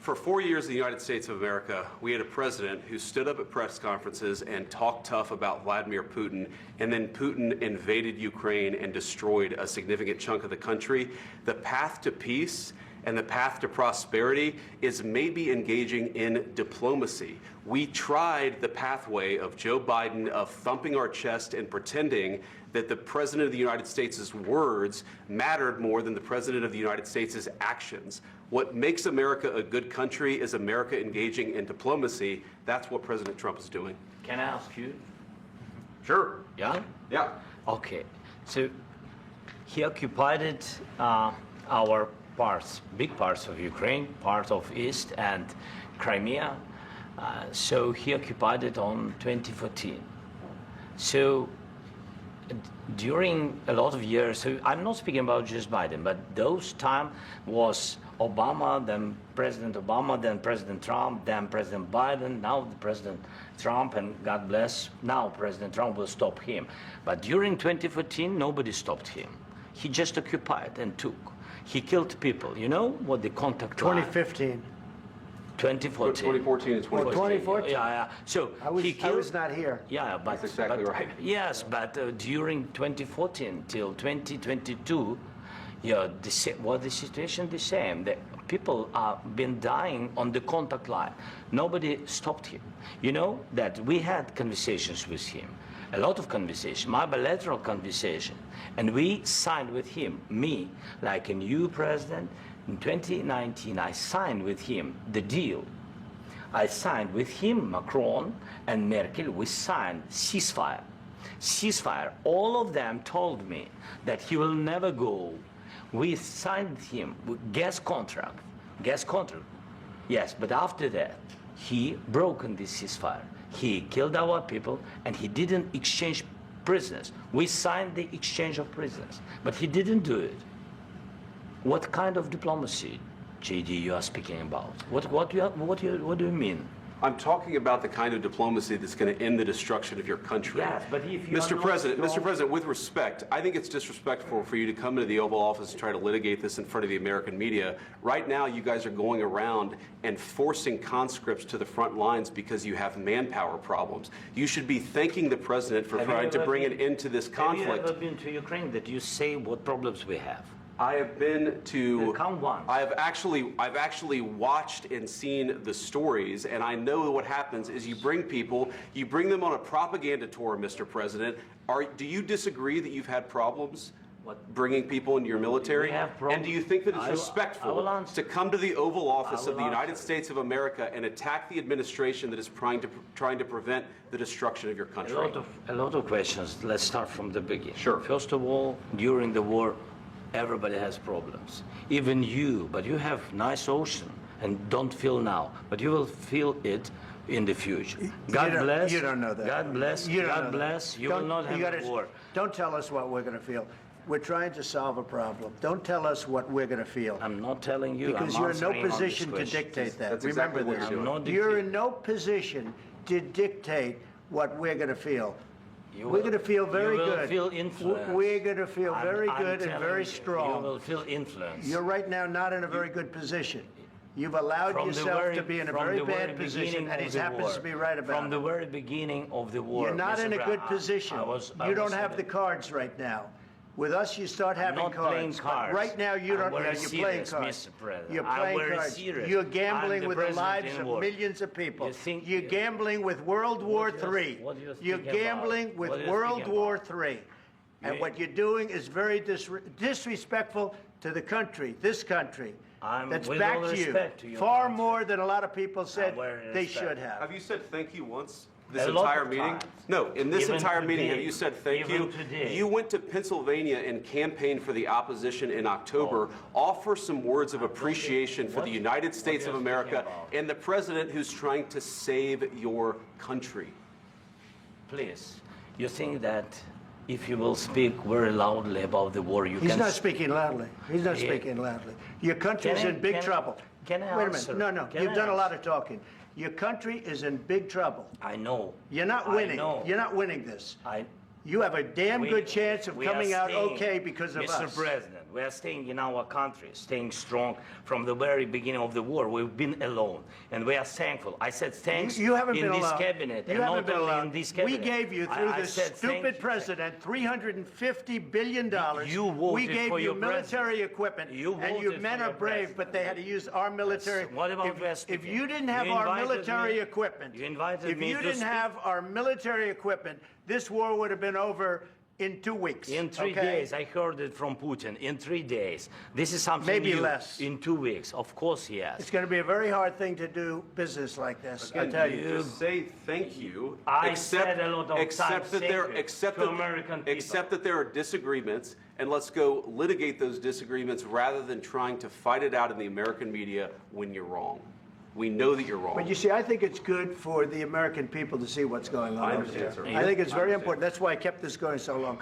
For 4 years in the United States of America, we had a president who stood up at press conferences and talked tough about Vladimir Putin, and then Putin invaded Ukraine and destroyed a significant chunk of the country. The path to peace and the path to prosperity is maybe engaging in diplomacy. We tried the pathway of Joe Biden of thumping our chest and pretending that the President of the United States' words mattered more than the President of the United States' actions. What makes America a good country is America engaging in diplomacy. That's what President Trump is doing. Can I ask you? Sure. Yeah? Yeah. Okay. So he occupied our parts, big parts of Ukraine, part of East and Crimea. So he occupied it on 2014. So during a lot of years, so I'm not speaking about just Biden, but those time was Obama, then President Obama, then President Trump, then President Biden, now the President Trump, and God bless, now President Trump will stop him. But during 2014, nobody stopped him. He just occupied and took. He killed people. You know what the contact 2015. 2014 and 2014. 2014. Yeah. So I was not here. Yeah, but That's exactly right. Yes, but during 2014 till 2022, the situation the same. The people have been dying on the contact line. Nobody stopped him. You know that we had conversations with him, a lot of conversation, my bilateral conversation, and we signed with him, me, like a new president. In 2019, I signed with him the deal. I signed with him, Macron and Merkel, we signed ceasefire. Ceasefire. All of them told me that he will never go. We signed him with gas contract. Yes, but after that, he broken this ceasefire. He killed our people and he didn't exchange prisoners. We signed the exchange of prisoners, but he didn't do it. What kind of diplomacy, JD, you are speaking about? What do you mean? I'm talking about the kind of diplomacy that's going to end the destruction of your country. Yes, but if you Mr. President, with respect, I think it's disrespectful for you to come into the Oval Office and try to litigate this in front of the American media. Right now, you guys are going around and forcing conscripts to the front lines because you have manpower problems. You should be thanking the President for trying to bring an end to this conflict. Have you ever been to Ukraine that you say what problems we have? I have been to. Come once. I've actually watched and seen the stories, and I know what happens is you bring people, you bring them on a propaganda tour, Mr. President. Do you disagree that you've had problems bringing people into your military? We have problems. And do you think that it's respectful to come to the Oval Office of the United States of America and attack the administration that is trying to prevent the destruction of your country? A lot of questions. Let's start from the beginning. Sure. First of all, during the war, everybody has problems, even you, but you have nice ocean and don't feel now, but you will feel it in the future. God bless. You don't know that. God bless. God bless. You will not have a war. Don't tell us what we're going to feel. We're trying to solve a problem. Don't tell us what we're going to feel. I'm not telling you. Because you're in no position to dictate that. That's Remember exactly what this. you're doing. You're in no position to dictate what we're going to feel. We're going to feel very good. You will feel influence. We're going to feel very good and very strong. You will feel influence. You're right now not in a very good position. You've allowed yourself to be in a very bad position, and he happens to be right about it. From the very beginning of the war. You're not in a good position. You don't have the cards right now. With us, you start having cards. Playing cards. Right now, you don't. You're playing cards. You're playing cards. You're gambling with the lives of millions of people. You're gambling with World War III. You're gambling with World War III. And what you're doing is very disrespectful to the country, this country. That's back to you. Far more than a lot of people said they should have. Have you said thank you once? This entire meeting? No, in this entire meeting, have you said thank you? You went to Pennsylvania and campaigned for the opposition in October. Offer some words of appreciation for the United States of America and the president who's trying to save your country. Please, you think that if you will speak very loudly about the war, you can... He's not speaking loudly. He's not speaking loudly. Your country's in big trouble. Can I Wait a minute. No. You've done a lot of talking. Your country is in big trouble. I know. You're not winning. You're not winning this. You have a damn good chance of coming out okay because of us. Mr. President, We are staying in our country, staying strong from the very beginning of the war. We've been alone, and we are thankful. I said thanks you haven't in been this alone. cabinet, you and haven't not been only alone. in this cabinet. We gave you, through this stupid president, $350 billion. You voted we gave for you your military president. equipment, You and you voted men for are your brave, president. but they had to use our military. What about West? If you didn't have You our invited military me- equipment, You invited if me you to didn't speak. have our military equipment, this war would have been over in 2 weeks. In 3 days, I heard it from Putin. In 3 days, this is something Maybe new. less. In 2 weeks, of course, yes. It's going to be a very hard thing to do business like this. I tell you. Just say thank you. I said a lot of accept times that there, thank you accept to that, American people. accept that there are disagreements, and let's go litigate those disagreements rather than trying to fight it out in the American media when you're wrong. We know that you're wrong. But you see, I think it's good for the American people to see what's going on. I over understand, there. sir. I think it's I very understand. important. That's why I kept this going so long.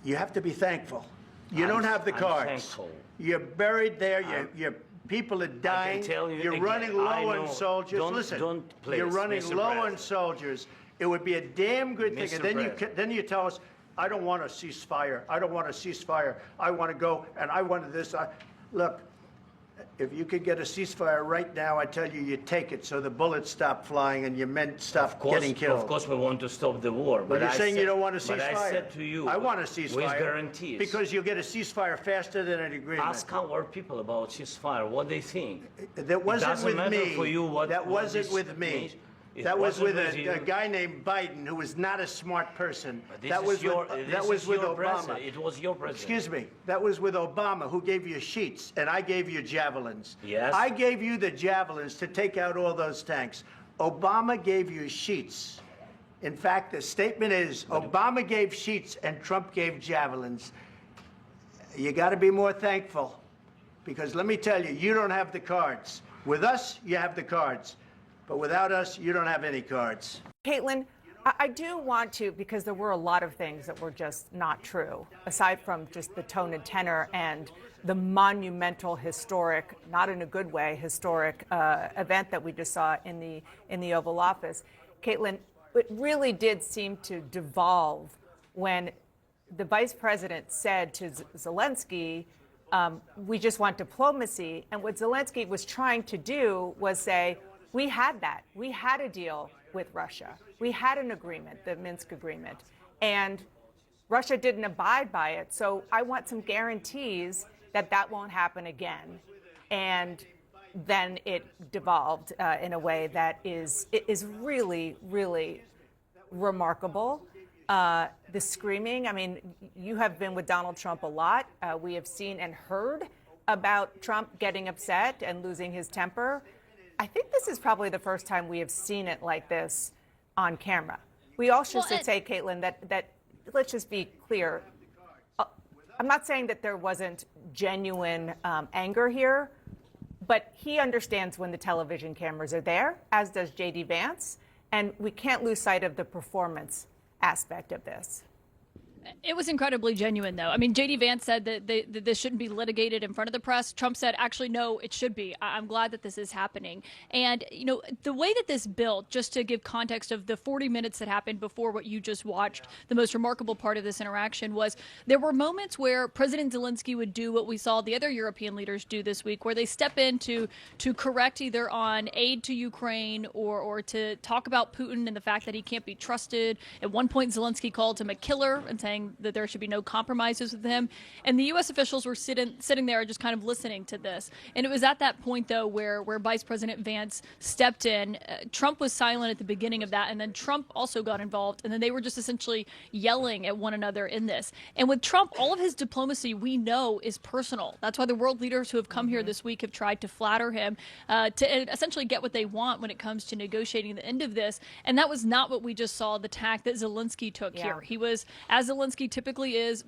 You have to be thankful. You don't have the I'm cards. thankful. You're buried there. Your people are dying. tell you You're again, running I low on know. soldiers. Listen, Please, you're running Mr. low on President. soldiers. It would be a damn good thing. Mr. And then you tell us, I don't want a ceasefire. I don't want a ceasefire. I want to go, and I wanted this. Look, if you could get a ceasefire right now, I tell you, you take it so the bullets stop flying and your men stop getting killed. Of course, we want to stop the war. But you're saying you don't want a ceasefire. But I said to you, I want a ceasefire. with guarantees. Because you'll get a ceasefire faster than an agreement. Ask our people about ceasefire, what they think. That wasn't doesn't with matter me. for you what- That what wasn't this with me. means. It That was with wasn't with a you. guy named Biden, who was not a smart person. This That is was your, with, this that was is with your Obama. president. It was your president. Excuse me. That was with Obama, who gave you sheets, and I gave you javelins. Yes. I gave you the javelins to take out all those tanks. Obama gave you sheets. In fact, the statement is Obama gave sheets and Trump gave javelins. You got to be more thankful, because let me tell you, you don't have the cards. With us, you have the cards. But without us, you don't have any cards. Caitlin, I do want to, because there were a lot of things that were just not true, aside from just the tone and tenor and the monumental, historic, not in a good way, historic event that we just saw in the Oval Office. Caitlin, it really did seem to devolve when the vice president said to Zelensky, we just want diplomacy. And what Zelensky was trying to do was say, we had that. We had a deal with Russia. We had an agreement, the Minsk agreement, and Russia didn't abide by it. So I want some guarantees that that won't happen again. And then it devolved in a way that is really, really remarkable. The screaming, I mean, you have been with Donald Trump a lot. We have seen and heard about Trump getting upset and losing his temper. I think this is probably the first time we have seen it like this on camera. We also should say, Caitlin, that let's just be clear. I'm not saying that there wasn't genuine anger here, but he understands when the television cameras are there, as does J.D. Vance, and we can't lose sight of the performance aspect of this. It was incredibly genuine, though. I mean, J.D. Vance said that this shouldn't be litigated in front of the press. Trump said, actually, no, it should be. I'm glad that this is happening. And, you know, the way that this built, just to give context of the 40 minutes that happened before what you just watched, the most remarkable part of this interaction was there were moments where President Zelensky would do what we saw the other European leaders do this week, where they step in to correct either on aid to Ukraine or to talk about Putin and the fact that he can't be trusted. At one point, Zelensky called him a killer and saying that there should be no compromises with him. And the U.S. officials were sitting there just kind of listening to this. And it was at that point, though, where Vice President Vance stepped in. Trump was silent at the beginning of that, and then Trump also got involved. And then they were just essentially yelling at one another in this. And with Trump, all of his diplomacy, we know, is personal. That's why the world leaders who have come here this week have tried to flatter him to essentially get what they want when it comes to negotiating the end of this. And that was not what we just saw, the tack that Zelensky took here. He was, as Zelensky typically is,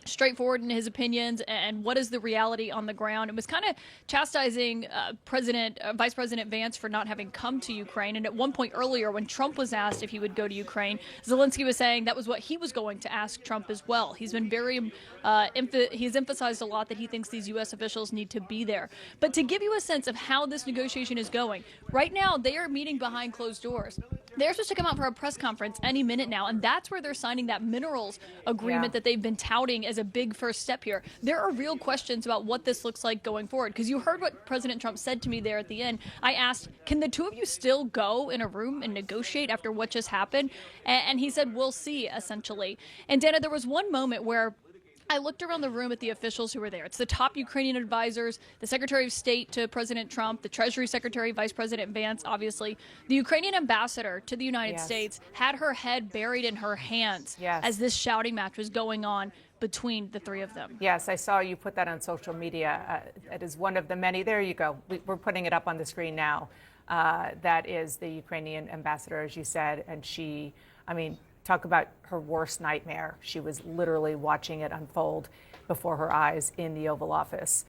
straightforward in his opinions and what is the reality on the ground. It was kind of chastising Vice President Vance for not having come to Ukraine. And at one point earlier, when Trump was asked if he would go to Ukraine, Zelensky was saying that was what he was going to ask Trump as well. He's been very, he's emphasized a lot that he thinks these U.S. officials need to be there. But to give you a sense of how this negotiation is going, right now they are meeting behind closed doors. They're supposed to come out for a press conference any minute now, and that's where they're signing that minerals agreement that they've been touting as a big first step here. There are real questions about what this looks like going forward, because you heard what President Trump said to me there at the end. I asked, can the two of you still go in a room and negotiate after what just happened? And he said, we'll see, essentially. And Dana, there was one moment where I looked around the room at the officials who were there. It's the top Ukrainian advisors, the Secretary of State to President Trump, the Treasury Secretary, Vice President Vance, obviously. The Ukrainian ambassador to the United States had her head buried in her hands as this shouting match was going on between the three of them. Yes, I saw you put that on social media. It is one of the many. There you go. We're putting it up on the screen now. That is the Ukrainian ambassador, as you said, and she, I mean, talk about her worst nightmare. She was literally watching it unfold before her eyes in the Oval Office.